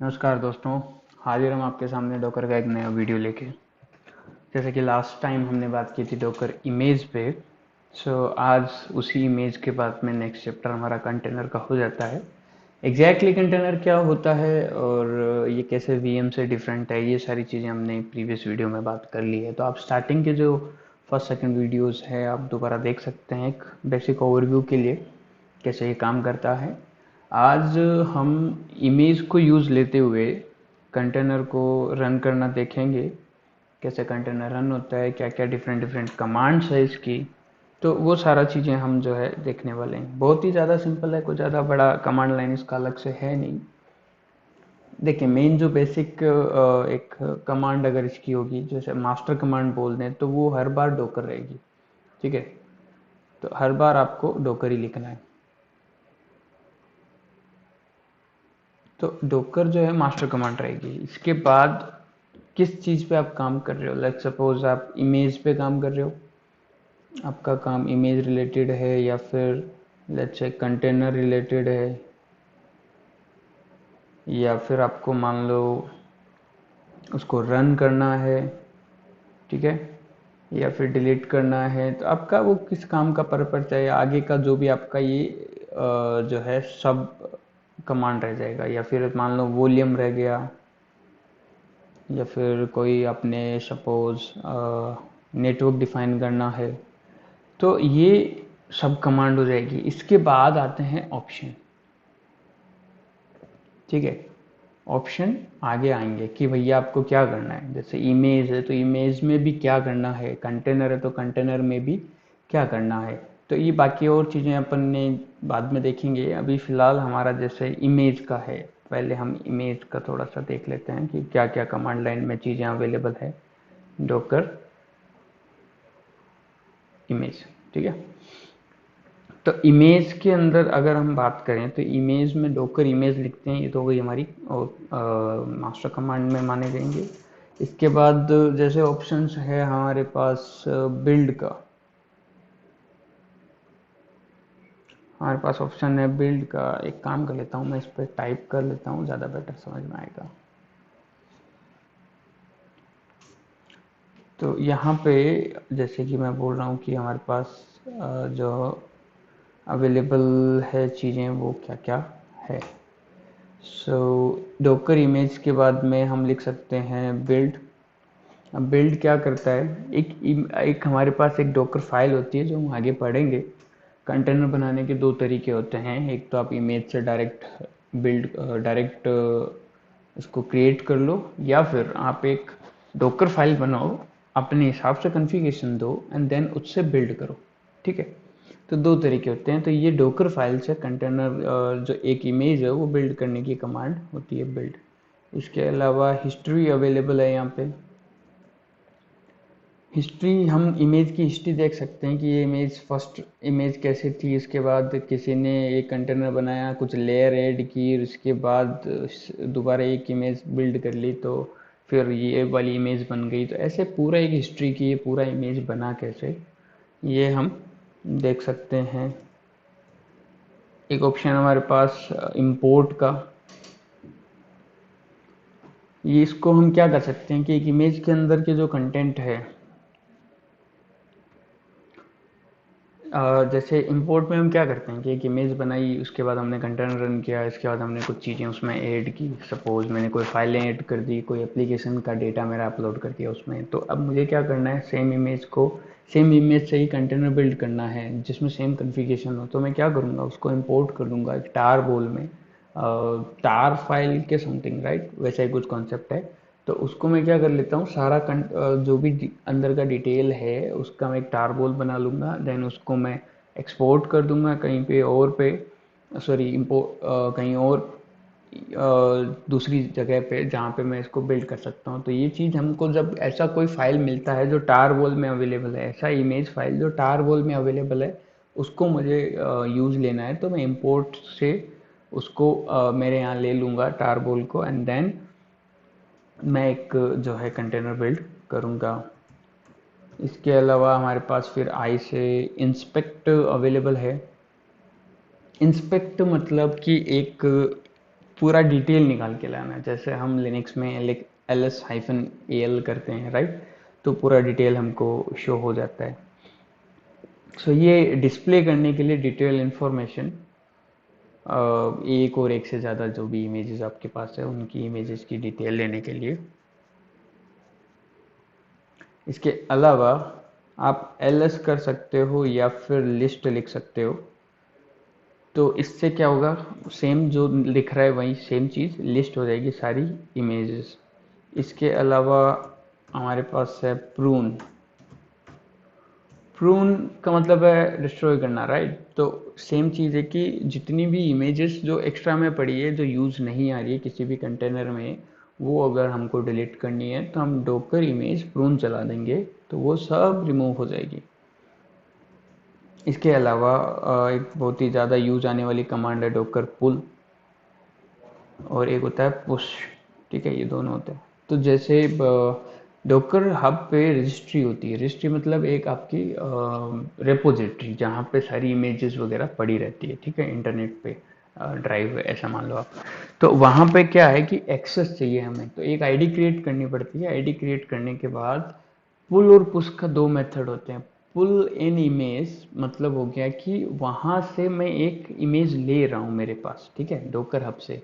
नमस्कार दोस्तों। हाजिर हम आपके सामने डॉकर का एक नया वीडियो लेके। जैसे कि लास्ट टाइम हमने बात की थी डॉकर इमेज पे। आज उसी इमेज के बाद में नेक्स्ट चैप्टर हमारा कंटेनर का हो जाता है। एग्जैक्टली कंटेनर क्या होता है और ये कैसे वीएम से डिफरेंट है, ये सारी चीज़ें हमने प्रीवियस वीडियो में बात कर ली है। तो आप स्टार्टिंग के जो फर्स्ट सेकंड वीडियोस है आप दोबारा देख सकते हैं एक बेसिक ओवरव्यू के लिए कैसे ये काम करता है। आज हम इमेज को यूज़ लेते हुए कंटेनर को रन करना देखेंगे। कैसे कंटेनर रन होता है, क्या क्या डिफरेंट डिफरेंट कमांड्स है इसकी, तो वो सारा चीज़ें हम जो है देखने वाले हैं। बहुत ही ज़्यादा सिंपल है, कोई ज़्यादा बड़ा कमांड लाइन इसका अलग से है नहीं। देखिए मेन जो बेसिक एक कमांड अगर इसकी होगी, जैसे मास्टर कमांड बोल दें, तो वो हर बार डोकर रहेगी। ठीक है, तो हर बार आपको डोकर ही लिखना है। तो डोकर जो है मास्टर कमांड रहेगी। इसके बाद किस चीज़ पे आप काम कर रहे हो, लाइक सपोज आप इमेज पे काम कर रहे हो, आपका काम इमेज रिलेटेड है या फिर लेट्स से कंटेनर रिलेटेड है, या फिर आपको मान लो उसको रन करना है, ठीक है, या फिर डिलीट करना है। तो आपका वो किस काम का पर्पज है, आगे का जो भी आपका ये जो है सब कमांड रह जाएगा। या फिर मान लो वॉल्यूम रह गया, या फिर कोई आपने सपोज नेटवर्क डिफाइन करना है, तो ये सब कमांड हो जाएगी। इसके बाद आते हैं ऑप्शन। ठीक है, ऑप्शन आगे आएंगे कि भैया आपको क्या करना है। जैसे इमेज है तो इमेज में भी क्या करना है, कंटेनर है तो कंटेनर में भी क्या करना है। तो ये बाकी और चीज़ें अपन ने बाद में देखेंगे। अभी फ़िलहाल हमारा जैसे इमेज का है, पहले हम इमेज का थोड़ा सा देख लेते हैं कि क्या क्या कमांड लाइन में चीज़ें अवेलेबल है। डॉकर इमेज, ठीक है। तो इमेज के अंदर अगर हम बात करें तो इमेज में डॉकर इमेज लिखते हैं, ये तो हो गई हमारी मास्टर कमांड में माने जाएंगे। इसके बाद जैसे ऑप्शंस है हमारे पास बिल्ड का, हमारे पास ऑप्शन है बिल्ड का। एक काम कर लेता हूँ, मैं इस पर टाइप कर लेता हूँ, ज़्यादा बेटर समझ में आएगा। तो यहाँ पे जैसे कि मैं बोल रहा हूँ कि हमारे पास जो अवेलेबल है चीज़ें वो क्या क्या है। सो डॉकर इमेज के बाद में हम लिख सकते हैं बिल्ड। अब बिल्ड क्या करता है, एक हमारे पास एक डॉकर फाइल होती है जो हम आगे पढ़ेंगे। कंटेनर बनाने के दो तरीके होते हैं, एक तो आप इमेज से डायरेक्ट बिल्ड डायरेक्ट इसको क्रिएट कर लो, या फिर आप एक डॉकर फाइल बनाओ, अपने हिसाब से कॉन्फ़िगरेशन दो एंड देन उससे बिल्ड करो। ठीक है, तो दो तरीके होते हैं। तो ये डॉकर फाइल से कंटेनर जो एक इमेज है वो बिल्ड करने की कमांड होती है बिल्ड। इसके अलावा हिस्ट्री अवेलेबल है यहाँ पे। हिस्ट्री, हम इमेज की हिस्ट्री देख सकते हैं कि ये इमेज फर्स्ट इमेज कैसे थी, इसके बाद किसी ने एक कंटेनर बनाया, कुछ लेयर ऐड की, उसके बाद दोबारा एक इमेज बिल्ड कर ली, तो फिर ये वाली इमेज बन गई। तो ऐसे पूरा एक हिस्ट्री की ये पूरा इमेज बना कैसे, ये हम देख सकते हैं। एक ऑप्शन हमारे पास इंपोर्ट का। ये इसको हम क्या कर सकते हैं कि एक इमेज के अंदर के जो कंटेंट है, जैसे इंपोर्ट में हम क्या करते हैं कि एक इमेज बनाई, उसके बाद हमने कंटेनर रन किया, इसके बाद हमने कुछ चीज़ें उसमें ऐड की। सपोज मैंने कोई फाइलें ऐड कर दी, कोई एप्लीकेशन का डेटा मेरा अपलोड कर दिया उसमें। तो अब मुझे क्या करना है, सेम इमेज को सेम इमेज से ही कंटेनर बिल्ड करना है जिसमें सेम कन्फिगरेशन हो। तो मैं क्या करूँगा, उसको इम्पोर्ट कर दूँगा एक टार बोल में, टार फाइल के समथिंग, राइट, वैसा ही कुछ कॉन्सेप्ट है। तो उसको मैं क्या कर लेता हूँ, सारा जो भी अंदर का डिटेल है उसका मैं एक टार बोल बना लूँगा। देन उसको मैं एक्सपोर्ट कर दूँगा कहीं पे और पे, सॉरी इम्पोर्ट कहीं और दूसरी जगह पे जहाँ पे मैं इसको बिल्ड कर सकता हूँ। तो ये चीज़ हमको जब ऐसा कोई फाइल मिलता है जो टार बोल में अवेलेबल है, ऐसा इमेज फाइल जो टार बोल में अवेलेबल है, उसको मुझे यूज़ लेना है, तो मैं इम्पोर्ट से उसको मेरे यहाँ ले लूँगा टार बोल को, एंड देन मैं एक जो है कंटेनर बिल्ड करूँगा। इसके अलावा हमारे पास फिर आई से इंस्पेक्ट अवेलेबल है। इंस्पेक्ट मतलब कि एक पूरा डिटेल निकाल के लाना है। जैसे हम लिनक्स में ls-al करते हैं, राइट, तो पूरा डिटेल हमको शो हो जाता है। सो ये डिस्प्ले करने के लिए डिटेल इन्फॉर्मेशन, एक और एक से ज़्यादा जो भी इमेजेस आपके पास है उनकी इमेजेस की डिटेल लेने के लिए। इसके अलावा आप ls कर सकते हो या फिर लिस्ट लिख सकते हो। तो इससे क्या होगा, सेम जो लिख रहा है वही सेम चीज़ लिस्ट हो जाएगी सारी इमेजेस। इसके अलावा हमारे पास है प्रून। प्रून का मतलब है डिस्ट्रॉय करना, राइट। तो सेम चीज़ है कि जितनी भी इमेजेस जो एक्स्ट्रा में पड़ी है, जो यूज़ नहीं आ रही है किसी भी कंटेनर में, वो अगर हमको डिलीट करनी है तो हम डॉकर इमेज प्रून चला देंगे तो वो सब रिमूव हो जाएगी। इसके अलावा एक बहुत ही ज़्यादा यूज आने वाली कमांड है डॉकर पुल, और एक होता है पुश। ठीक है, ये दोनों होते हैं। तो जैसे डॉकर हब पे रजिस्ट्री होती है। रजिस्ट्री मतलब एक आपकी रेपोजिटरी जहाँ पे सारी इमेजेस वगैरह पड़ी रहती है। ठीक है, इंटरनेट पे ड्राइव ऐसा मान लो आप। तो वहाँ पे क्या है कि एक्सेस चाहिए हमें, तो एक आईडी क्रिएट करनी पड़ती है। आईडी क्रिएट करने के बाद पुल और पुश का दो मेथड होते हैं। पुल इन इमेज मतलब हो गया कि वहाँ से मैं एक इमेज ले रहा हूँ मेरे पास, ठीक है, डॉकर हब से।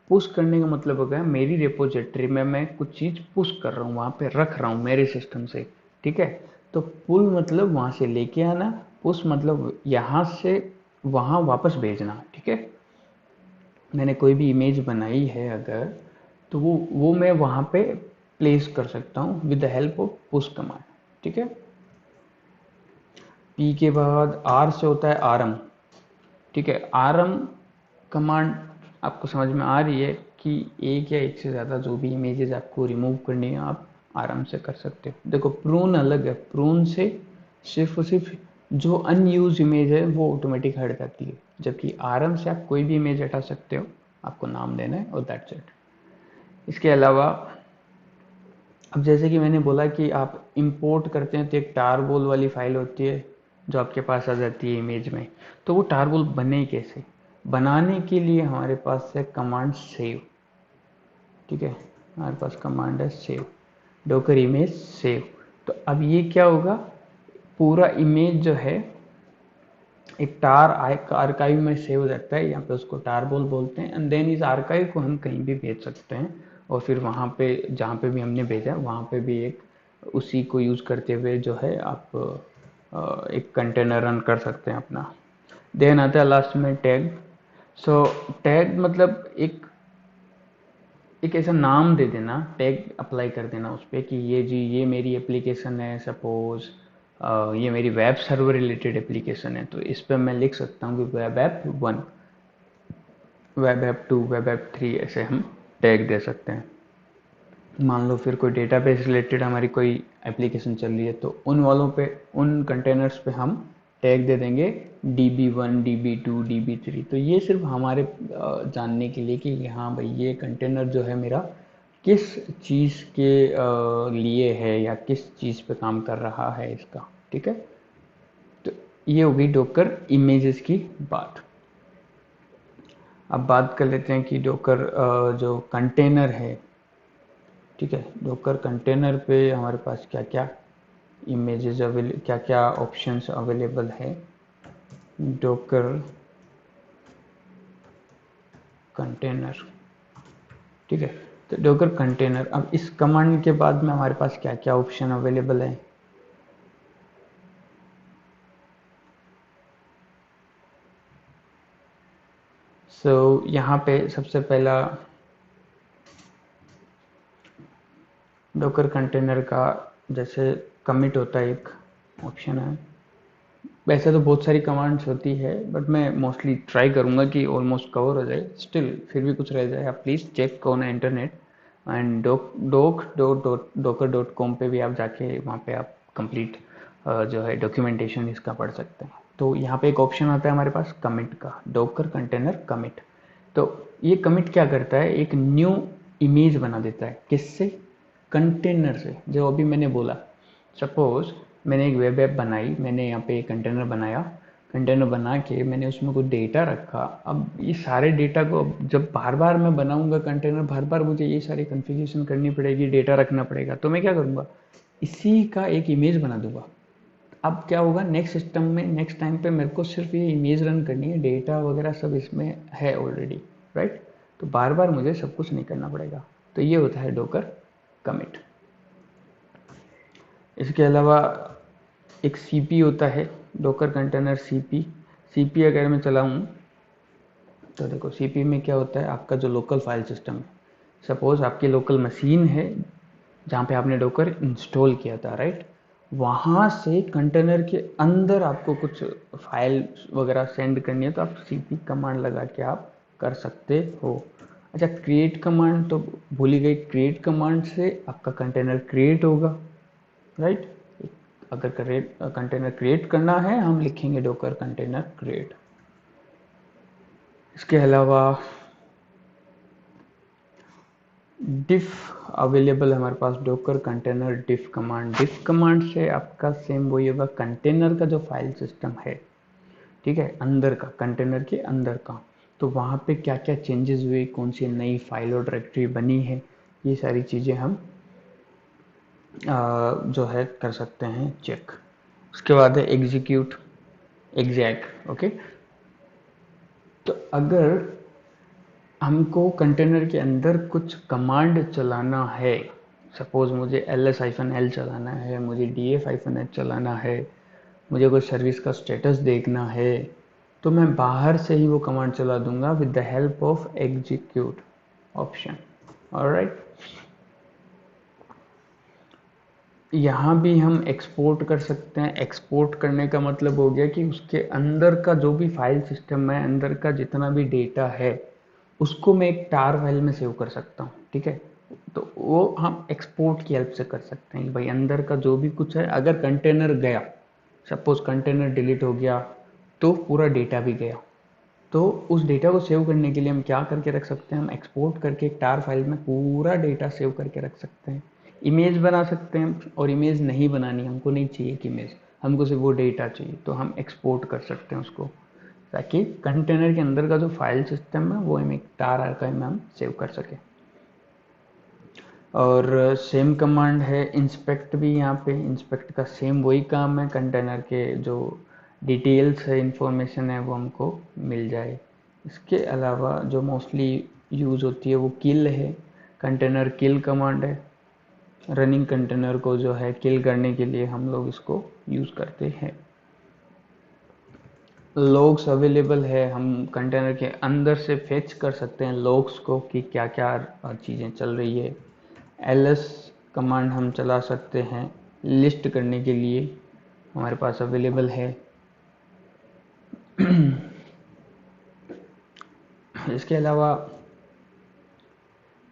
पुश करने का मतलब हो गया मेरी रिपोजिटरी में मैं कुछ चीज़ पुश कर रहा हूँ, वहाँ पे रख रहा हूँ मेरे सिस्टम से। ठीक है, तो पुल मतलब वहाँ से लेके आना, पुश मतलब यहाँ से वहाँ वापस भेजना। ठीक है, मैंने कोई भी इमेज बनाई है अगर, तो वो मैं वहाँ पे प्लेस कर सकता हूँ with the help of push command. ठीक है, पी के बाद आर से होता है आरएम। ठीक है, आरएम कमांड आपको समझ में आ रही है कि एक या एक से ज़्यादा जो भी इमेजेस आपको रिमूव करनी है आप आराम से कर सकते हो। देखो प्रून अलग है, प्रून से सिर्फ और सिर्फ जो अनयूज इमेज है वो ऑटोमेटिक हट जाती है, जबकि आरएम से आप कोई भी इमेज हटा सकते हो, आपको नाम देना है और दैट्स इट। इसके अलावा अब जैसे कि मैंने बोला कि आप इंपोर्ट करते हैं तो एक टारबोल वाली फाइल होती है जो आपके पास आ जाती है इमेज में। तो वो टारबोल बने कैसे, बनाने के लिए हमारे पास है कमांड सेव। ठीक है, हमारे पास कमांड है सेव, डॉकर इमेज सेव। तो अब ये क्या होगा, पूरा इमेज जो है एक टार आर्काइव में सेव हो जाता है, यहाँ पे उसको टारबोल बोलते हैं। एंड देन इस आर्काइव को हम कहीं भी भेज सकते हैं, और फिर वहाँ पे जहाँ पे भी हमने भेजा वहाँ पे भी एक उसी को यूज़ करते हुए जो है आप एक कंटेनर रन कर सकते हैं अपना। देन आता है लास्ट में टैग। सो टैग मतलब एक ऐसा नाम दे देना, टैग अप्लाई कर देना उस पर कि ये जी ये मेरी एप्लीकेशन है, सपोज ये मेरी वेब सर्वर रिलेटेड एप्लीकेशन है, तो इस पर मैं लिख सकता हूँ कि web app 1, web app 2, web app 3, ऐसे हम टैग दे सकते हैं। मान लो फिर कोई डेटाबेस रिलेटेड हमारी कोई एप्लीकेशन चल रही है, तो उन वालों पे, उन कंटेनर्स पे हम टैग दे देंगे db1, db2, db3। तो ये सिर्फ हमारे जानने के लिए कि हाँ भाई ये कंटेनर जो है मेरा किस चीज़ के लिए है या किस चीज़ पे काम कर रहा है इसका। ठीक है, तो ये हो गई डॉकर इमेजेस की बात। अब बात कर लेते हैं कि डॉकर जो कंटेनर है, ठीक है, डॉकर कंटेनर पे हमारे पास क्या क्या इमेजेस क्या क्या ऑप्शंस अवेलेबल है। डॉकर कंटेनर, ठीक है, तो डॉकर कंटेनर, अब इस कमांड के बाद में हमारे पास क्या क्या ऑप्शन अवेलेबल है। यहाँ पे सबसे पहला डॉकर कंटेनर का जैसे कमिट होता है, एक ऑप्शन है। वैसे तो बहुत सारी कमांड्स होती है, बट मैं मोस्टली ट्राई करूँगा कि ऑलमोस्ट कवर हो जाए। स्टिल फिर भी कुछ रह जाए, आप प्लीज़ चेक करो ना इंटरनेट, एंड docker.com पे भी आप जाके वहाँ पे आप कंप्लीट जो है डॉक्यूमेंटेशन इसका पढ़ सकते हैं। तो यहाँ पे एक ऑप्शन आता है हमारे पास कमिट का, डॉकर कंटेनर कमिट। तो ये कमिट क्या करता है, एक न्यू इमेज बना देता है। किससे, कंटेनर से। जो अभी मैंने बोला, सपोज मैंने एक वेब ऐप बनाई, मैंने यहाँ पे एक कंटेनर बनाया, कंटेनर बना के मैंने उसमें कुछ डेटा रखा। अब ये सारे डेटा को जब बार बार मैं बनाऊंगा कंटेनर, बार बार मुझे ये सारी कॉन्फ़िगरेशन करनी पड़ेगी, डेटा रखना पड़ेगा, तो मैं क्या करूँगा, इसी का एक इमेज बना दूंगा। अब क्या होगा, नेक्स्ट सिस्टम में नेक्स्ट टाइम पे मेरे को सिर्फ ये इमेज रन करनी है, डेटा वगैरह सब इसमें है ऑलरेडी, राइट। तो बार बार मुझे सब कुछ नहीं करना पड़ेगा। तो ये होता है डोकर कमिट। इसके अलावा एक सीपी होता है, डोकर कंटेनर सीपी। सीपी अगर मैं चलाऊँ तो देखो, सीपी में क्या होता है, आपका जो लोकल फाइल सिस्टम है, सपोज आपकी लोकल मशीन है जहाँ पे आपने डोकर इंस्टॉल किया था, राइट। वहाँ से कंटेनर के अंदर आपको कुछ फाइल वगैरह सेंड करनी है तो आप सीपी कमांड लगा के आप कर सकते हो। अच्छा, क्रिएट कमांड तो भूल ही गई, क्रिएट कमांड से आपका कंटेनर क्रिएट होगा, राइट। अगर कंटेनर क्रिएट करना है, हम लिखेंगे डोकर कंटेनर क्रिएट। इसके अलावा डिफ अवेलेबल है हमारे पास, डोकर कंटेनर डिफ कमांड। डिफ कमांड से आपका सेम वही होगा, कंटेनर का जो फाइल सिस्टम है, ठीक है, अंदर का, कंटेनर के अंदर का, तो वहाँ पे क्या क्या चेंजेस हुए, कौन सी नई फाइल और डायरेक्टरी बनी है, ये सारी चीज़ें हम जो है कर सकते हैं चेक। उसके बाद है एग्जीक्यूट एग्जैक, ओके। तो अगर हमको कंटेनर के अंदर कुछ कमांड चलाना है, सपोज मुझे ls-l चलाना है, मुझे df-h चलाना है, मुझे कोई सर्विस का स्टेटस देखना है, तो मैं बाहर से ही वो कमांड चला दूंगा with the help of execute option. Alright, यहाँ भी हम एक्सपोर्ट कर सकते हैं। एक्सपोर्ट करने का मतलब हो गया कि उसके अंदर का जो भी फाइल सिस्टम है, अंदर का जितना भी डेटा है, उसको मैं एक टार फाइल में सेव कर सकता हूँ, ठीक है। तो वो हम एक्सपोर्ट की हेल्प से कर सकते हैं कि भाई अंदर का जो भी कुछ है, अगर कंटेनर गया, सपोज कंटेनर डिलीट हो गया, तो पूरा डेटा भी गया। तो उस डेटा को सेव करने के लिए हम क्या करके रख सकते हैं, हम एक्सपोर्ट करके एक टार फाइल में पूरा डेटा सेव करके रख सकते हैं। इमेज बना सकते हैं, और इमेज नहीं बनानी, हमको नहीं चाहिए कि इमेज, हमको सिर्फ वो डेटा चाहिए, तो हम एक्सपोर्ट कर सकते हैं उसको, ताकि कंटेनर के अंदर का जो फाइल सिस्टम है वो हम एक टार आर्काइव में हम सेव कर सकें। और सेम कमांड है इंस्पेक्ट भी, यहाँ पे इंस्पेक्ट का सेम वही काम है, कंटेनर के जो डिटेल्स है, इंफॉर्मेशन है, वो हमको मिल जाए। इसके अलावा जो मोस्टली यूज़ होती है वो किल है, कंटेनर किल कमांड है। रनिंग कंटेनर को जो है किल करने के लिए हम लोग इसको यूज़ करते हैं। लॉग्स अवेलेबल है, हम कंटेनर के अंदर से फेच कर सकते हैं लॉग्स को कि क्या क्या चीज़ें चल रही है। ls कमांड हम चला सकते हैं लिस्ट करने के लिए, हमारे पास अवेलेबल है। इसके अलावा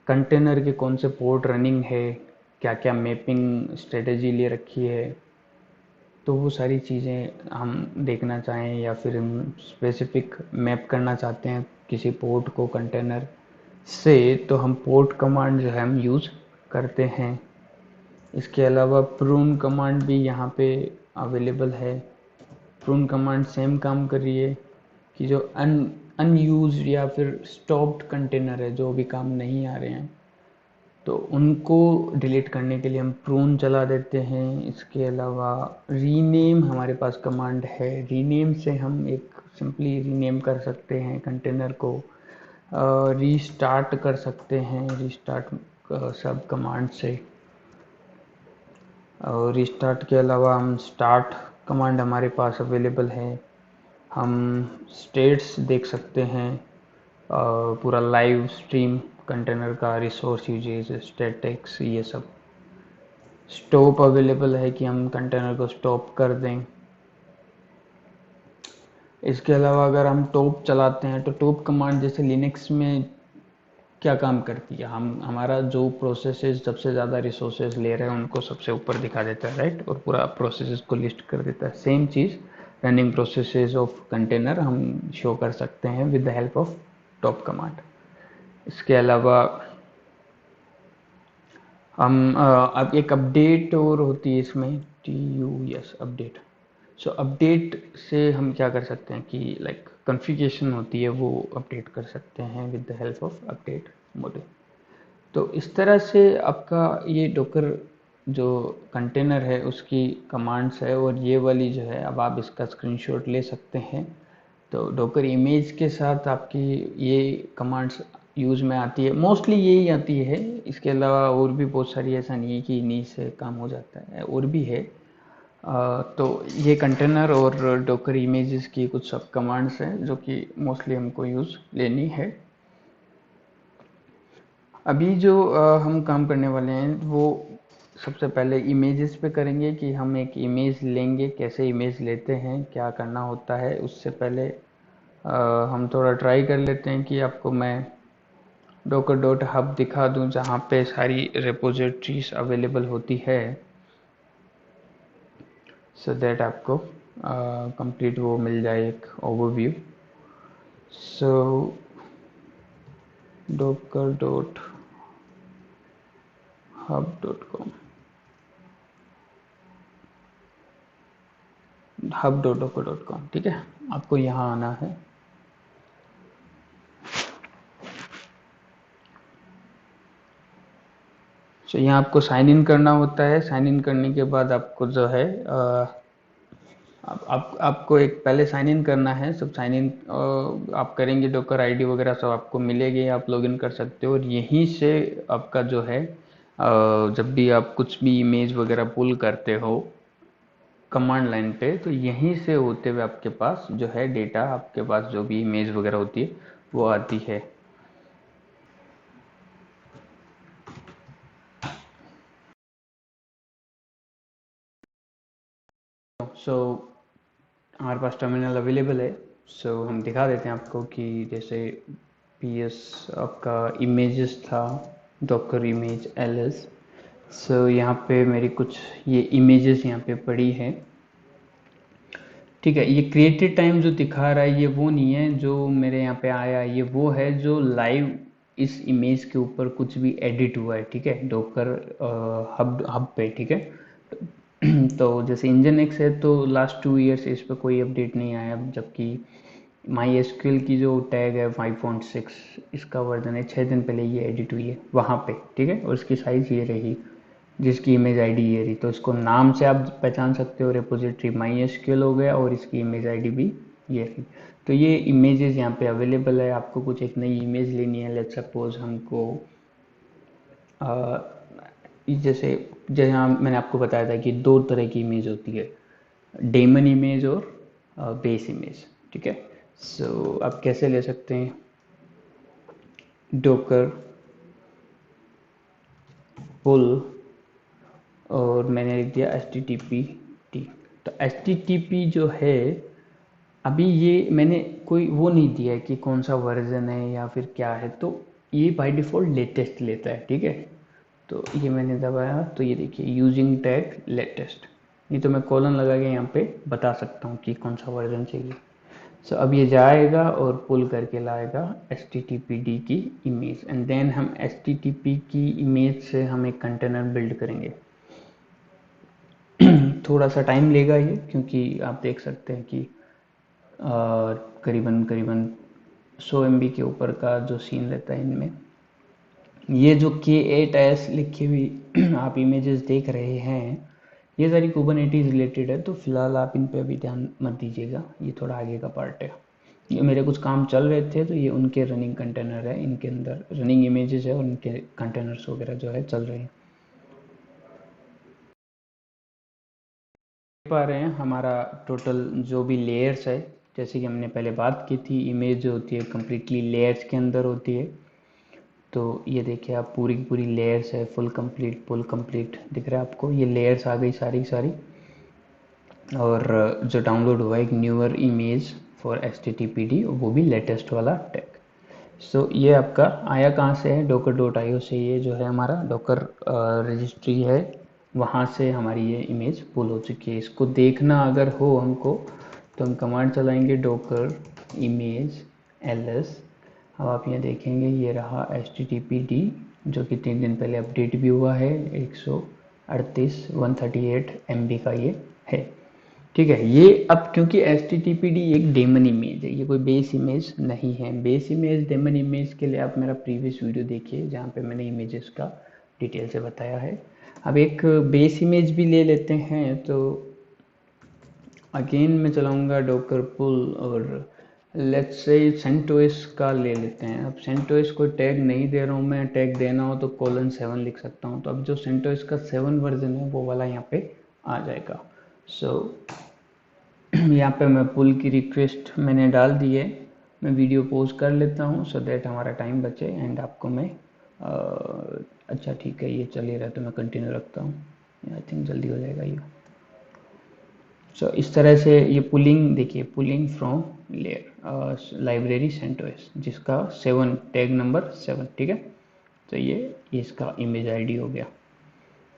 कंटेनर के कौन से पोर्ट रनिंग है, क्या क्या मैपिंग स्ट्रेटेजी ले रखी है, तो वो सारी चीज़ें हम देखना चाहें, या फिर हम स्पेसिफिक मैप करना चाहते हैं किसी पोर्ट को कंटेनर से, तो हम पोर्ट कमांड जो है हम यूज़ करते हैं। इसके अलावा प्रून कमांड भी यहाँ पे अवेलेबल है। प्रून कमांड सेम काम कर रही है कि जो अनयूज या फिर स्टॉप्ड कंटेनर है, जो भी काम नहीं आ रहे हैं, तो उनको डिलीट करने के लिए हम प्रून चला देते हैं। इसके अलावा रीनेम हमारे पास कमांड है, रीनेम से हम एक सिंपली रीनेम कर सकते हैं कंटेनर को, रीस्टार्ट कर सकते हैं रीस्टार्ट सब कमांड से। और रीस्टार्ट के अलावा हम स्टार्ट कमांड हमारे पास अवेलेबल है, हम स्टेट्स देख सकते हैं, पूरा लाइव स्ट्रीम कंटेनर का, रिसोर्स यूजेज, स्टैटिक्स, ये सब। स्टॉप अवेलेबल है कि हम कंटेनर को स्टॉप कर दें। इसके अलावा अगर हम टॉप चलाते हैं तो टॉप कमांड जैसे लिनक्स में क्या काम करती है, हम हमारा जो प्रोसेसेस सबसे ज़्यादा रिसोर्सेज ले रहे हैं उनको सबसे ऊपर दिखा देता है, राइट, और पूरा प्रोसेसेस को लिस्ट कर देता है। Same cheese running processes of container हम शो कर सकते हैं with the help of top command. इसके अलावा हम अब एक अपडेट और होती है इसमें, TU, यस अपडेट। सो अपडेट से हम क्या कर सकते हैं कि लाइक कॉन्फ़िगरेशन होती है वो अपडेट कर सकते हैं with the help of update module. तो इस तरह से आपका ये डॉकर जो कंटेनर है उसकी कमांड्स है, और ये वाली जो है अब आप इसका स्क्रीनशॉट ले सकते हैं। तो डॉकर इमेज के साथ आपकी ये कमांड्स यूज़ में आती है, मोस्टली यही आती है। इसके अलावा और भी बहुत सारी, ऐसा नहीं है कि इन्हीं से काम हो जाता है, और भी है। तो ये कंटेनर और डॉकर इमेजेस की कुछ सब कमांड्स हैं जो कि मोस्टली हमको यूज़ लेनी है। अभी जो हम काम करने वाले हैं वो सबसे पहले इमेजेस पे करेंगे कि हम एक इमेज लेंगे, कैसे इमेज लेते हैं, क्या करना होता है। उससे पहले हम थोड़ा ट्राई कर लेते हैं कि आपको मैं डॉकर डॉट हब दिखा दूं जहाँ पे सारी रिपोजिटरीज अवेलेबल होती है, सो दैट आपको कंप्लीट वो मिल जाए एक overview. So Docker dot hub dot com, hub dot Docker dot com, ठीक है। आपको यहाँ आना है। तो यहाँ आपको साइन इन करना होता है। साइन इन करने के बाद आपको जो है आपको एक पहले साइन इन करना है। सब साइन इन आप करेंगे, डॉकर आईडी वगैरह सब आपको मिलेगी, आप लॉगिन कर सकते हो। और यहीं से आपका जो है जब भी आप कुछ भी इमेज वगैरह पुल करते हो कमांड लाइन पे, तो यहीं से होते हुए आपके पास जो है डेटा, आपके पास जो भी इमेज वगैरह होती है वो आती है। सो हमारे पास टर्मिनल अवेलेबल है। सो हम दिखा देते हैं आपको कि जैसे पीएस आपका इमेजेस था, डॉकर इमेज एलएस। सो यहाँ पे मेरी कुछ ये इमेजेस यहाँ पे पड़ी हैं, ठीक है। ये क्रिएटेड टाइम जो दिखा रहा है ये वो नहीं है जो मेरे यहाँ पे आया, ये वो है जो लाइव इस इमेज के ऊपर कुछ भी एडिट हुआ है, ठीक है, डॉकर हब हब पे, ठीक है। तो जैसे इंजन एक्स है तो लास्ट 2 ईयर से इस पर कोई अपडेट नहीं आया, जबकि माई एसक्यूएल की जो टैग है 5.6 इसका वर्जन है 6 दिन पहले ये एडिट हुई है वहाँ पे, ठीक है। और इसकी साइज़ ये रही जिसकी इमेज आईडी ये रही। तो इसको नाम से आप पहचान सकते हो, रिपोजिटरी माई एसक्यूएल हो गया और इसकी इमेज आईडी भी ये रही। तो ये इमेजेस यहाँ पे अवेलेबल है। आपको कुछ एक नई इमेज लेनी है, लेट्स सपोज हमको जैसे जहाँ मैंने आपको बताया था कि दो तरह की इमेज होती है, डेमन इमेज और बेस इमेज, ठीक है। सो आप कैसे ले सकते हैं, डॉकर पुल और मैंने लिख दिया HTTPD। तो HTTP जो है अभी ये मैंने कोई वो नहीं दिया है कि कौन सा वर्जन है या फिर क्या है, तो ये बाय डिफ़ॉल्ट लेटेस्ट लेता है, ठीक है। तो ये मैंने दबाया तो ये देखिए यूजिंग टैग लेटेस्ट, नहीं तो मैं कॉलन लगा के यहाँ पे बता सकता हूँ कि कौन सा वर्जन चाहिए। सो अब ये जाएगा और पुल करके लाएगा HTTPD की इमेज, एंड देन हम HTTP की इमेज से हम एक कंटेनर बिल्ड करेंगे। थोड़ा सा टाइम लेगा ये, क्योंकि आप देख सकते हैं कि करीबन करीबन 100 MB के ऊपर का जो सीन रहता है इनमें। ये जो K8s लिखी हुई आप इमेजेस देख रहे हैं ये सारी कुबरनेटीज रिलेटेड है, तो फिलहाल आप इन पे अभी ध्यान मत दीजिएगा, ये थोड़ा आगे का पार्ट है। ये मेरे कुछ काम चल रहे थे तो ये उनके रनिंग कंटेनर है, इनके अंदर रनिंग इमेजेस है और उनके कंटेनर्स वगैरह जो है चल रहे हैं। पा रहे हैं हमारा टोटल जो भी लेयर्स है, जैसे कि हमने पहले बात की थी, इमेज जो होती है कम्प्लीटली लेयर्स के अंदर होती है। तो ये देखिए आप पूरी की पूरी लेयर्स है, फुल कंप्लीट फुल कंप्लीट दिख रहा है आपको, ये लेयर्स आ गई सारी सारी। और जो डाउनलोड हुआ एक न्यूअर इमेज फॉर HTTPD, वो भी लेटेस्ट वाला टैग। सो ये आपका आया कहाँ से है, docker.io से। ये जो है हमारा डॉकर रजिस्ट्री है, वहाँ से हमारी ये इमेज पुल हो चुकी है। इसको देखना अगर हो हमको तो हम कमांड चलाएंगे डॉकर इमेज ls। अब आप ये देखेंगे ये रहा HTTPD जो कि 3 दिन पहले अपडेट भी हुआ है, 138 138 MB का ये है, ठीक है। ये अब क्योंकि HTTPD एक डेमन इमेज है, ये कोई बेस इमेज नहीं है। बेस इमेज डेमन इमेज के लिए आप मेरा प्रीवियस वीडियो देखिए जहाँ पे मैंने इमेजेस का डिटेल से बताया है। अब एक बेस इमेज भी ले लेते हैं, तो अगेन मैं चलाऊंगा डॉकर पुल और लेट्स से सेंटोस का ले लेते हैं। अब सेंटोस को टैग नहीं दे रहा हूँ मैं, टैग देना हो तो :7 लिख सकता हूँ। तो अब जो सेंटोस का 7 वर्जन है वो वाला यहाँ पे आ जाएगा। सो यहाँ पे मैं पुल की रिक्वेस्ट मैंने डाल दी है। मैं वीडियो पोज कर लेता हूँ सो दैट हमारा टाइम बचे एंड आपको मैं अच्छा ठीक है, ये चल ही रहा है तो मैं कंटिन्यू रखता हूँ, आई थिंक जल्दी हो जाएगा ये। सो इस तरह से ये पुलिंग देखिए, pulling from layer library CentOS जिसका 7 टैग नंबर 7, ठीक है। तो ये इसका इमेज आईडी हो गया,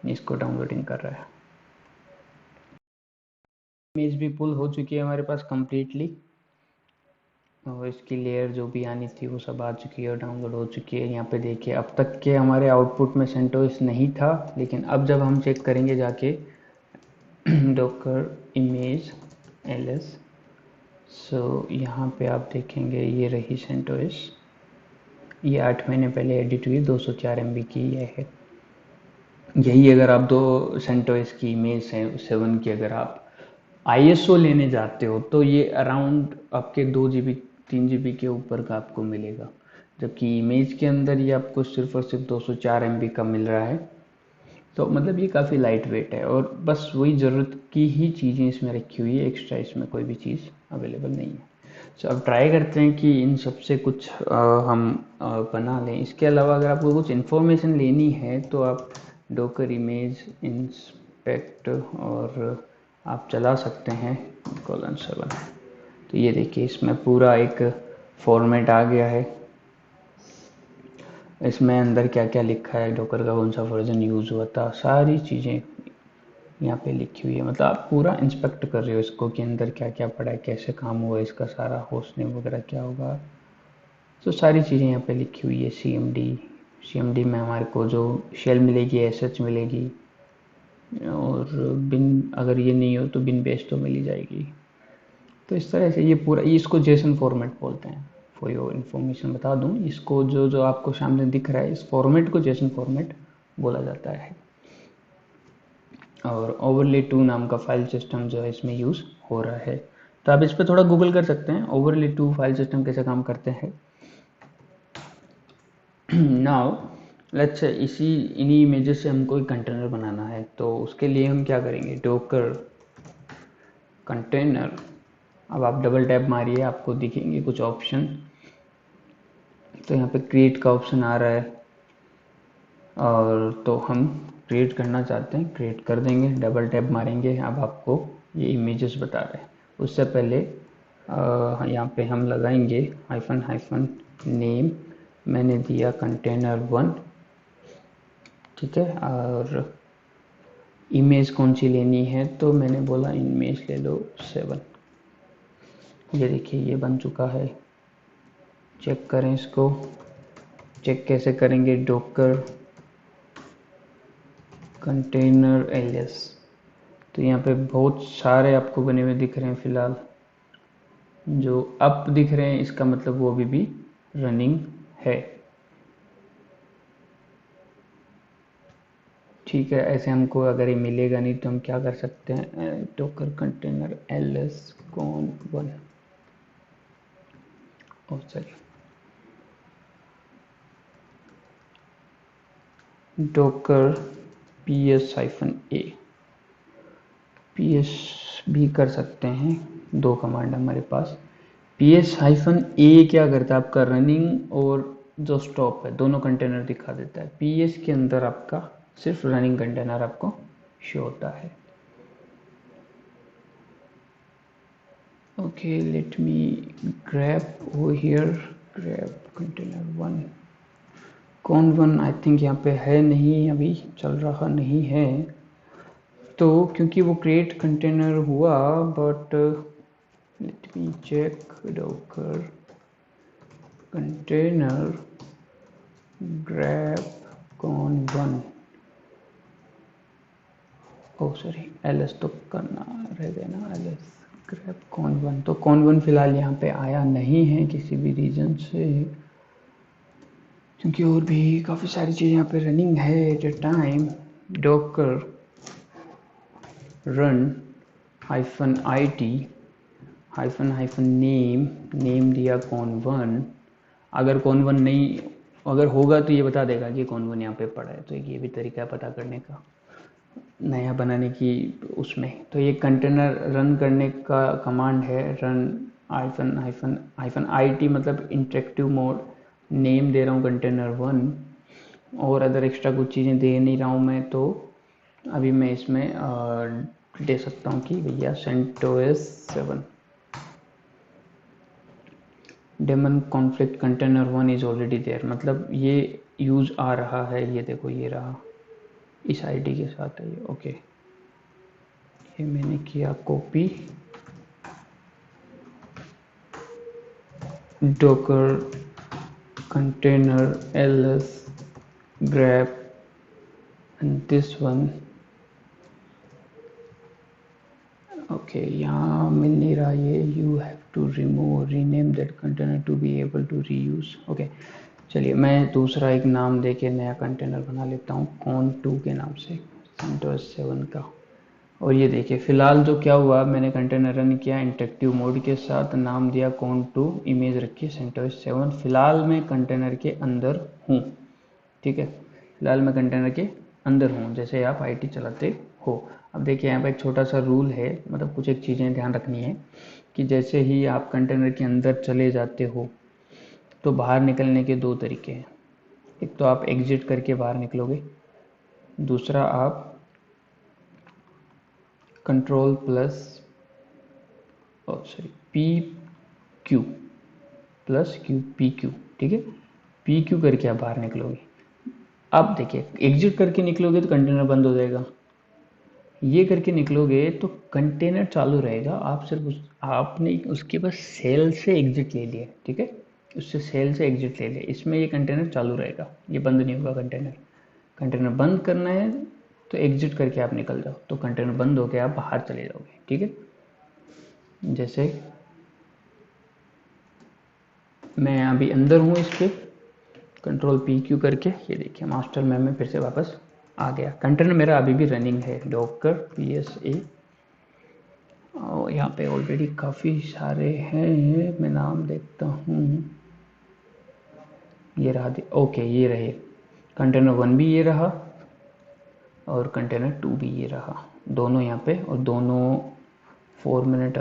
इसको डाउनलोडिंग कर रहा है। इमेज भी पुल हो चुकी है हमारे पास कंप्लीटली, और इसकी लेयर जो भी आनी थी वो सब आ चुकी है और डाउनलोड हो चुकी है। यहाँ पे देखिए अब तक के हमारे आउटपुट में सेंटोस नहीं था, लेकिन अब जब हम चेक करेंगे जाके डॉकर इमेज ls, सो यहाँ पे आप देखेंगे ये रही सेंटोस, ये 8 महीने पहले एडिट हुई, 204 MB की ये है। यही अगर आप दो सेंटोस की इमेज 7 की अगर आप ISO लेने जाते हो तो ये अराउंड आपके 2 GB 3 GB के ऊपर का आपको मिलेगा, जबकि इमेज के अंदर ये आपको सिर्फ और सिर्फ 204 MB का मिल रहा है। तो मतलब ये काफ़ी लाइट वेट है और बस वही ज़रूरत की ही चीज़ें इसमें रखी हुई है, एक्स्ट्रा इसमें कोई भी चीज़ अवेलेबल नहीं है। सो अब ट्राई करते हैं कि इन सब से कुछ हम बना लें। इसके अलावा अगर आपको कुछ इन्फॉर्मेशन लेनी है तो आप डॉकर इमेज इंस्पेक्ट और आप चला सकते हैं :7। तो ये देखिए इसमें पूरा एक फॉर्मेट आ गया है, इसमें अंदर क्या क्या लिखा है, डॉकर का कौन सा वर्जन यूज़ हुआ था, सारी चीज़ें यहाँ पे लिखी हुई है। मतलब आप पूरा इंस्पेक्ट कर रहे हो इसको कि अंदर क्या क्या पड़ा है, कैसे काम हुआ इसका सारा, होस्ट नेम वगैरह क्या होगा, तो सारी चीज़ें यहाँ पे लिखी हुई है। CMD में हमारे को जो शेल मिलेगी SH मिलेगी, और बिन अगर ये नहीं हो तो बिन बेस तो मिल ही जाएगी। तो इस तरह से ये पूरा, इसको जेसन फॉर्मेट बोलते हैं। फॉर योर इन्फॉर्मेशन बता दूं, इसको जो जो आपको सामने दिख रहा है इस फॉर्मेट को जेसन फॉर्मेट बोला जाता है। और ओवरले 2 नाम का फाइल सिस्टम जो है इसमें यूज़ हो रहा है। तो आप इस पर थोड़ा गूगल कर सकते हैं ओवरले 2 फाइल सिस्टम कैसे काम करते हैं। नाउ लेट्स से इन्हीं इमेजेस से हमको एक कंटेनर बनाना है, तो उसके लिए हम क्या करेंगे, डॉकर कंटेनर। अब आप डबल टैप मारिए, आपको दिखेंगे कुछ ऑप्शन। तो यहाँ पे क्रिएट का ऑप्शन आ रहा है, और तो हम क्रिएट करना चाहते हैं, क्रिएट कर देंगे, डबल टैप मारेंगे। अब आपको ये इमेजेस बता रहे हैं। उससे पहले यहाँ पे हम लगाएंगे हाइफन नेम, मैंने दिया कंटेनर 1, ठीक है। और इमेज कौन सी लेनी है, तो मैंने बोला इमेज ले लो 7। ये देखिए ये बन चुका है, चेक करें इसको। चेक कैसे करेंगे, डॉकर कंटेनर ls। तो यहाँ पे बहुत सारे आपको बने हुए दिख रहे हैं, फिलहाल जो अप दिख रहे हैं इसका मतलब वो अभी भी रनिंग है, ठीक है। ऐसे हमको अगर ये मिलेगा नहीं तो हम क्या कर सकते हैं, Docker container ls con1, oh sorry, Docker ps-a, ps भी कर सकते हैं, 2 कमांड हमारे पास। ps-a क्या करता है, आपका रनिंग और जो स्टॉप है दोनों कंटेनर दिखा देता है। ps के अंदर आपका सिर्फ रनिंग कंटेनर आपको शो होता है। Okay let me grab over here, grab container 1 con1। I think यहाँ पे है नहीं, अभी चल रहा नहीं है, तो क्योंकि वो क्रिएट कंटेनर हुआ, but let me check Docker container grab con1। Oh sorry, ls तो करना रह गया ना, ls grep con1। तो con1 फिलहाल यहाँ पे आया नहीं है किसी भी रीजन से, क्योंकि और भी काफ़ी सारी चीज़ें यहाँ पे रनिंग है at a time. Docker run -it -name, name दिया कॉन1। अगर कॉन1 नहीं, अगर होगा तो ये बता देगा कि कॉन1 यहाँ पे पड़ा है, तो ये भी तरीका है पता करने का नया बनाने की उसमें। तो ये कंटेनर रन करने का कमांड है, रन -it, मतलब इंटरेक्टिव मोड। नेम दे रहा हूँ कंटेनर1, और अदर एक्स्ट्रा कुछ चीज़ें दे नहीं रहा हूँ मैं, तो अभी मैं इसमें दे सकता हूँ कि भैया CentOS 7 daemon conflict container is already there, मतलब ये यूज़ आ रहा है। ये देखो, ये रहा, इस आईडी के साथ है ये। ओके, ये मैंने किया copy, Docker container ls grep and this one। Okay, यहाँ मिल नहीं रहा ये, you have to remove rename that container to be able to reuse. Okay, चलिए मैं दूसरा एक नाम दे के नया कंटेनर बना लेता हूँ con2 के नाम से, CentOS 7 का। और ये देखिए फिलहाल जो क्या हुआ, मैंने कंटेनर रन किया इंटरेक्टिव मोड के साथ, नाम दिया con2, इमेज रखी CentOS 7। फिलहाल मैं कंटेनर के अंदर हूँ, ठीक है, फिलहाल मैं कंटेनर के अंदर हूँ जैसे आप IT चलाते हो। अब देखिए यहाँ पर एक छोटा सा रूल है, मतलब कुछ एक चीज़ें ध्यान रखनी है कि जैसे ही आप कंटेनर के अंदर चले जाते हो तो बाहर निकलने के दो तरीके हैं। एक तो आप एग्जिट करके बाहर निकलोगे, दूसरा आप control plus PQ plus PQ, ठीक है, PQ करके आप बाहर निकलोगे। अब देखिए एग्जिट करके निकलोगे तो कंटेनर बंद हो जाएगा, ये करके निकलोगे तो कंटेनर चालू रहेगा। आप सिर्फ आपने उसके बस सेल से एग्जिट ले लिया, ठीक है, उससे सेल से एग्जिट ले लिया, इसमें ये कंटेनर चालू रहेगा, ये बंद नहीं होगा कंटेनर। कंटेनर बंद करना है तो एग्जिट करके आप निकल जाओ, तो कंटेनर बंद होकर आप बाहर चले जाओगे, ठीक है। जैसे मैं अभी अंदर हूँ इसके, कंट्रोल PQ करके, ये देखिए मास्टर मैम में फिर से वापस आ गया। कंटेनर मेरा अभी भी रनिंग है, डॉकर PSA, और यहाँ पे ऑलरेडी काफ़ी सारे हैं, मैं नाम देखता हूँ। ये रहा, ओके ये रहे, कंटेनर 1 भी ये रहा और कंटेनर 2 भी ये रहा, दोनों यहाँ पे, और दोनों 4 मिनट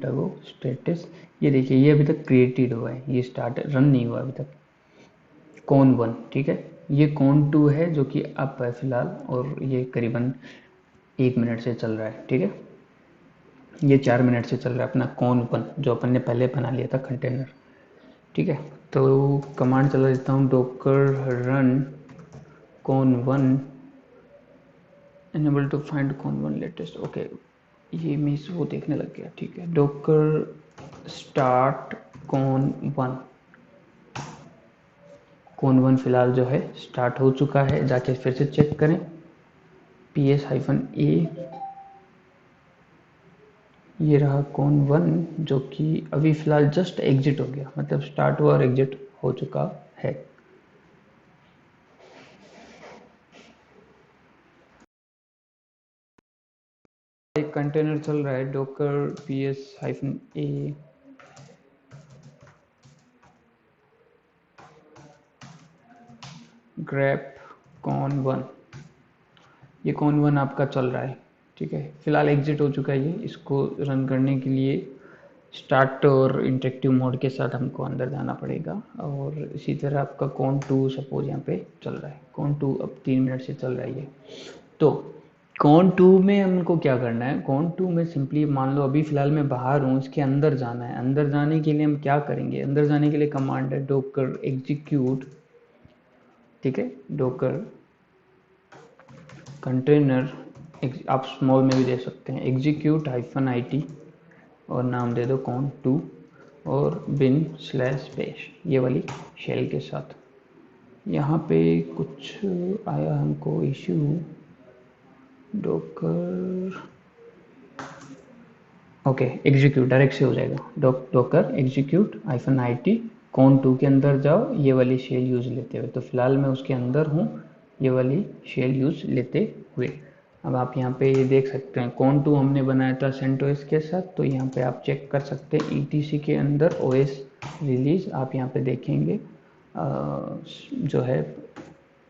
अगो स्टेटस। ये देखिए ये अभी तक क्रिएटेड हुआ है, ये स्टार्ट रन नहीं हुआ अभी तक, con1, ठीक है। ये con2 है जो कि अप है फिलहाल, और ये करीबन 1 मिनट से चल रहा है, ठीक है। ये 4 मिनट से चल रहा है अपना con1, जो अपन ने पहले बना लिया था कंटेनर, ठीक है। तो कमांड चला देता हूँ, Docker run con1 enable to find con1 latest. Okay, ये मिस वो देखने लग गया, ठीक है। डॉकर स्टार्ट con1, con1 फिलहाल जो है स्टार्ट हो चुका है, जाके फिर से चेक करें, PS-A, ये रहा con1 जो कि अभी फिलहाल जस्ट एग्जिट हो गया, मतलब स्टार्ट हुआ और एग्जिट हो चुका है। एक कंटेनर चल रहा है, डॉकर PS-A grep con1, ये con1 आपका चल रहा है, ठीक है। फिलहाल एग्जिट हो चुका है ये, इसको रन करने के लिए स्टार्ट और इंटरेक्टिव मोड के साथ हमको अंदर जाना पड़ेगा। और इसी तरह आपका con2 सपोज यहाँ पे चल रहा है, con2 अब 3 मिनट से चल रहा है ये। तो con2 में हमको क्या करना है, con2 में सिंपली मान लो अभी फिलहाल मैं बाहर हूँ, इसके अंदर जाना है। अंदर जाने के लिए हम क्या करेंगे, अंदर जाने के लिए कमांड है डॉकर एग्जीक्यूट, ठीक है, डॉकर कंटेनर, आप स्मॉल में भी दे सकते हैं, एग्जीक्यूट -it और नाम दे दो con2 और bin/bash, ये वाली शेल के साथ। यहाँ पे कुछ आया हमको issue, Docker, okay execute direct से हो जाएगा। डॉकर एग्जीक्यूट -IT कॉन2 के अंदर जाओ, ये वाली शेल यूज़ लेते हुए। तो फिलहाल मैं उसके अंदर हूँ, ये वाली शेल यूज़ लेते हुए। अब आप यहाँ पे ये देख सकते हैं कॉन2 हमने बनाया था सेंटोस के साथ, तो यहाँ पे आप चेक कर सकते हैं ETC के अंदर OS रिलीज आप यहाँ पे देखेंगे जो है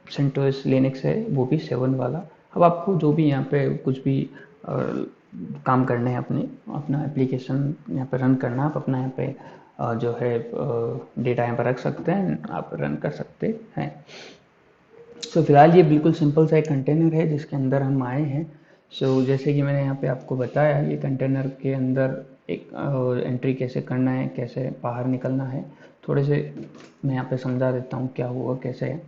सेंटोस लिनक्स है वो भी 7 वाला। अब आपको जो भी यहाँ पे कुछ भी काम करने हैं अपना एप्लीकेशन यहाँ पे रन करना, आप अपना यहाँ पे जो है डेटा यहाँ पर रख सकते हैं, आप रन कर सकते हैं। सो फिलहाल ये बिल्कुल सिंपल सा एक कंटेनर है जिसके अंदर हम आए हैं। सो जैसे कि मैंने यहाँ पे आपको बताया, ये कंटेनर के अंदर एक एंट्री कैसे करना है, कैसे बाहर निकलना है, थोड़े से मैं यहाँ पे समझा देता हूँ क्या हुआ कैसे है।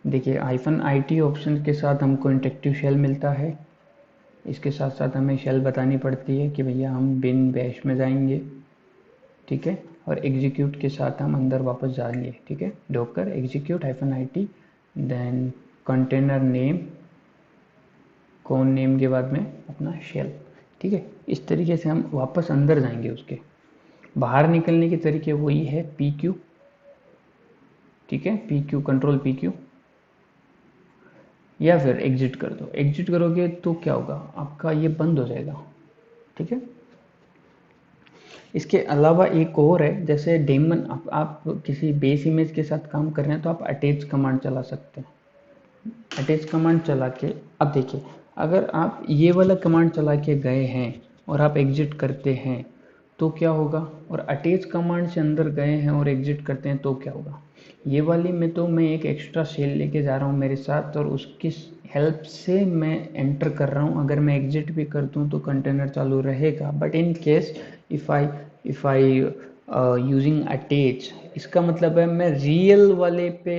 देखिए -IT ऑप्शन के साथ हमको इंटरेक्टिव शेल मिलता है, इसके साथ साथ हमें शेल बतानी पड़ती है कि भैया हम बिन बैश में जाएंगे, ठीक है, और एग्जीक्यूट के साथ हम अंदर वापस जाएंगे, ठीक है। Docker execute -IT then container name, कौन नेम के बाद में अपना शेल, ठीक है। इस तरीके से हम वापस अंदर जाएंगे। उसके बाहर निकलने के तरीके वही है PQ, ठीक है, PQ कंट्रोल PQ, या फिर एग्जिट कर दो। एग्जिट करोगे तो क्या होगा, आपका ये बंद हो जाएगा, ठीक है। इसके अलावा एक और है, जैसे डेमन आप किसी बेस इमेज के साथ काम कर रहे हैं तो आप अटैच कमांड चला सकते हैं। अटैच कमांड चला के अब देखिए, अगर आप ये वाला कमांड चला के गए हैं और आप एग्जिट करते हैं तो क्या होगा, और अटैच कमांड से अंदर गए हैं और एग्जिट करते हैं तो क्या होगा। ये वाली में तो मैं एक एक्स्ट्रा शेल लेके जा रहा हूँ मेरे साथ और उसकी हेल्प से मैं एंटर कर रहा हूँ। अगर मैं एग्जिट भी कर दूँ तो कंटेनर चालू रहेगा, but in case if I using attach, इसका मतलब है मैं रियल वाले पे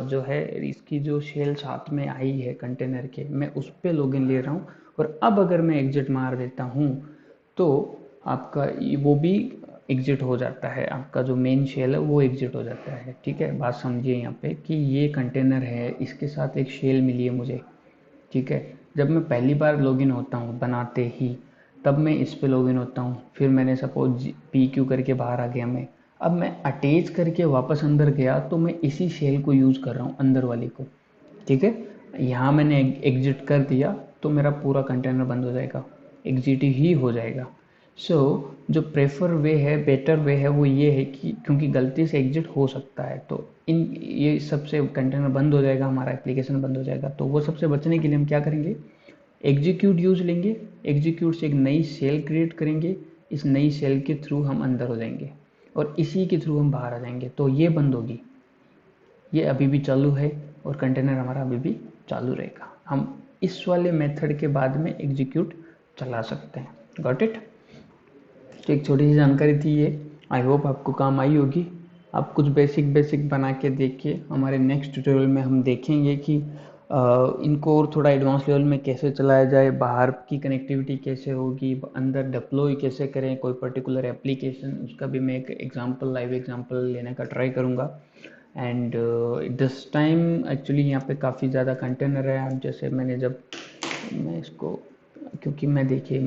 जो है इसकी जो शेल साथ में आई है कंटेनर के, मैं उस पर लॉगिन ले रहा हूँ। और अब अगर मैं एग्जिट मार देता हूँ तो आपका वो भी एग्जिट हो जाता है, आपका जो मेन शेल है वो एग्जिट हो जाता है, ठीक है। बात समझिए यहाँ पे कि ये कंटेनर है, इसके साथ एक शेल मिली है मुझे, ठीक है। जब मैं पहली बार लॉगिन होता हूँ बनाते ही, तब मैं इस पे लॉगिन होता हूँ, फिर मैंने सपोज PQ करके बाहर आ गया मैं, अब मैं अटैच करके वापस अंदर गया तो मैं इसी शेल को यूज़ कर रहा हूँ अंदर वाली को, ठीक है। यहाँ मैंने एग्जिट कर दिया तो मेरा पूरा कंटेनर बंद हो जाएगा, एग्जिट ही हो जाएगा। सो जो प्रेफर वे है, बेटर वे है वो ये है कि क्योंकि गलती से एग्जिट हो सकता है तो इन ये सबसे कंटेनर बंद हो जाएगा, हमारा एप्लीकेशन बंद हो जाएगा। तो वो सबसे बचने के लिए हम क्या करेंगे, एग्जीक्यूट यूज लेंगे, एग्जीक्यूट से एक नई सेल क्रिएट करेंगे, इस नई सेल के थ्रू हम अंदर हो जाएंगे और इसी के थ्रू हम बाहर आ जाएंगे, तो ये बंद होगी। ये अभी भी चालू है और कंटेनर हमारा अभी भी चालू रहेगा। हम इस वाले मेथड के बाद में एग्जीक्यूट चला सकते हैं। Got it. तो एक छोटी सी जानकारी थी ये, आई होप आपको काम आई होगी। आप कुछ बेसिक बना के देखिए, हमारे नेक्स्ट ट्यूटोरियल में हम देखेंगे कि इनको और थोड़ा एडवांस लेवल में कैसे चलाया जाए, बाहर की कनेक्टिविटी कैसे होगी, अंदर डिप्लॉय कैसे करें कोई पर्टिकुलर एप्लीकेशन, उसका भी मैं एक एग्जांपल लाइव एग्जांपल लेने का ट्राई करूँगा। एंड दिस टाइम एक्चुअली यहाँ पे काफ़ी ज़्यादा कंटेनर है। अब जैसे मैंने जब मैं इसको, क्योंकि मैं देखिए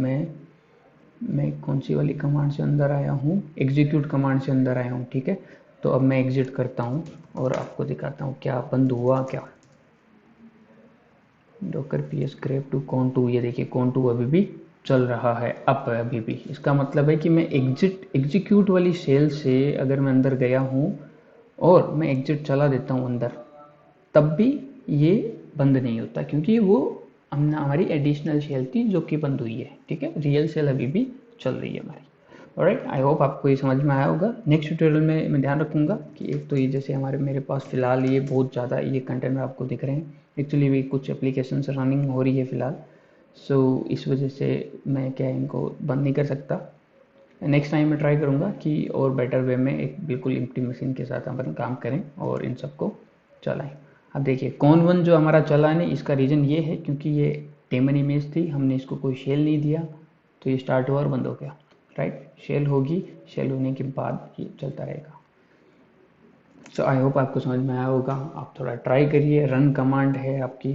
मैं कौन सी वाली कमांड से अंदर आया हूँ, एग्जीक्यूट कमांड से अंदर आया हूँ, ठीक है। तो अब मैं एग्जिट करता हूँ और आपको दिखाता हूँ क्या बंद हुआ क्या। Docker PS grep to con2, ये देखिए con2 अभी भी चल रहा है अप अभी भी। इसका मतलब है कि मैं एग्जीक्यूट वाली सेल से अगर मैं अंदर गया हूँ और मैं एग्जिट चला देता हूँ अंदर, तब भी ये बंद नहीं होता क्योंकि वो हमारी एडिशनल सेल थी जो कि बंद हुई है, ठीक है। रियल सेल अभी भी चल रही है हमारी। ऑलराइट, आई होप आपको ये समझ में आया होगा। नेक्स्ट ट्यूटोरियल में मैं ध्यान रखूँगा कि एक तो ये जैसे मेरे पास फ़िलहाल ये बहुत ज़्यादा ये कंटेनर आपको दिख रहे हैं, एक्चुअली भी कुछ एप्लीकेशन रनिंग हो रही है फ़िलहाल। सो इस वजह से मैं क्या इनको बंद नहीं कर सकता। नेक्स्ट टाइम मैं ट्राई करूँगा कि और बेटर वे में एक बिल्कुल एम्प्टी मशीन के साथ अपन काम करें और इन सबको चलाएं। अब देखिए कॉन1 जो हमारा चला नहीं, इसका रीज़न ये है क्योंकि ये डेमन इमेज थी, हमने इसको कोई शेल नहीं दिया तो ये स्टार्ट हुआ और बंद हो गया, राइट। शेल होगी, शेल होने के बाद ये चलता रहेगा। सो आई होप आपको समझ में आया होगा। आप थोड़ा ट्राई करिए, रन कमांड है आपकी,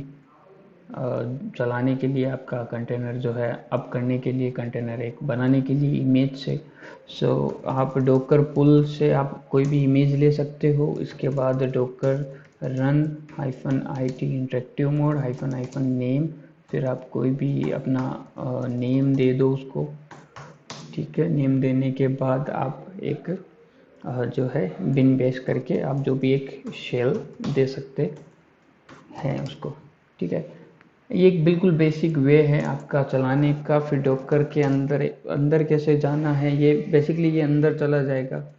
चलाने के लिए आपका कंटेनर जो है अप करने के लिए, कंटेनर एक बनाने के लिए इमेज से। सो आप डोकर पुल से आप कोई भी इमेज ले सकते हो। इसके बाद docker run -it interactive mode -name, फिर आप कोई भी अपना नेम दे दो उसको। ठीक है, नेम देने के बाद आप एक जो है बिन बेस करके आप जो भी एक शेल दे सकते हैं उसको। ठीक है, ये एक बिल्कुल बेसिक वे है आपका चलाने का। फिर डॉकर के अंदर अंदर कैसे जाना है, ये बेसिकली ये अंदर चला जाएगा।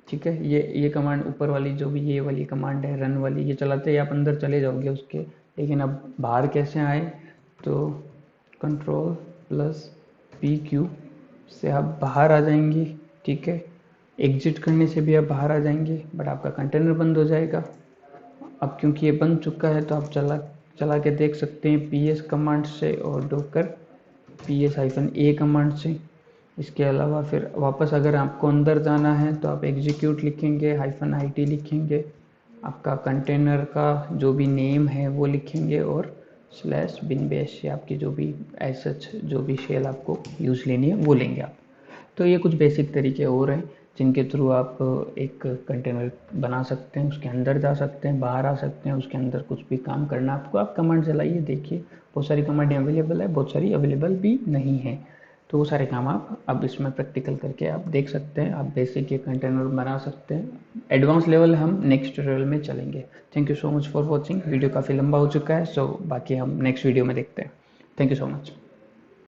ठीक है, ये कमांड ऊपर वाली जो भी ये वाली कमांड है रन वाली, ये चलाते ही आप अंदर चले जाओगे उसके। लेकिन अब बाहर कैसे आए, तो Ctrl+PQ से आप बाहर आ जाएंगे। ठीक है, एग्जिट करने से भी आप बाहर आ जाएंगे, बट आपका कंटेनर बंद हो जाएगा। अब क्योंकि ये बन चुका है तो आप चला के देख सकते हैं ps कमांड से और डॉकर ps-a कमांड से। इसके अलावा फिर वापस अगर आपको अंदर जाना है तो आप एग्जीक्यूट लिखेंगे, -it लिखेंगे, आपका कंटेनर का जो भी नेम है वो लिखेंगे और /binbash से आपकी जो भी सच जो भी शेल आपको यूज़ लेनी है वो लेंगे आप। तो ये कुछ बेसिक तरीके और हैं जिनके थ्रू आप एक कंटेनर बना सकते हैं, उसके अंदर जा सकते हैं, बाहर आ सकते हैं, उसके अंदर कुछ भी काम करना आपको, आप कमांड चलाइए, देखिए बहुत सारी कमांडें अवेलेबल है, बहुत सारी अवेलेबल भी नहीं है। तो वो सारे काम आप अब इसमें प्रैक्टिकल करके आप देख सकते हैं, आप बेसिक ये कंटेनर बना सकते हैं। एडवांस लेवल हम नेक्स्ट ट्यूटोरियल में चलेंगे। Thank you so much for watching. Video काफ़ी लंबा हो चुका है, सो बाकी हम नेक्स्ट वीडियो में देखते हैं। Thank you so much.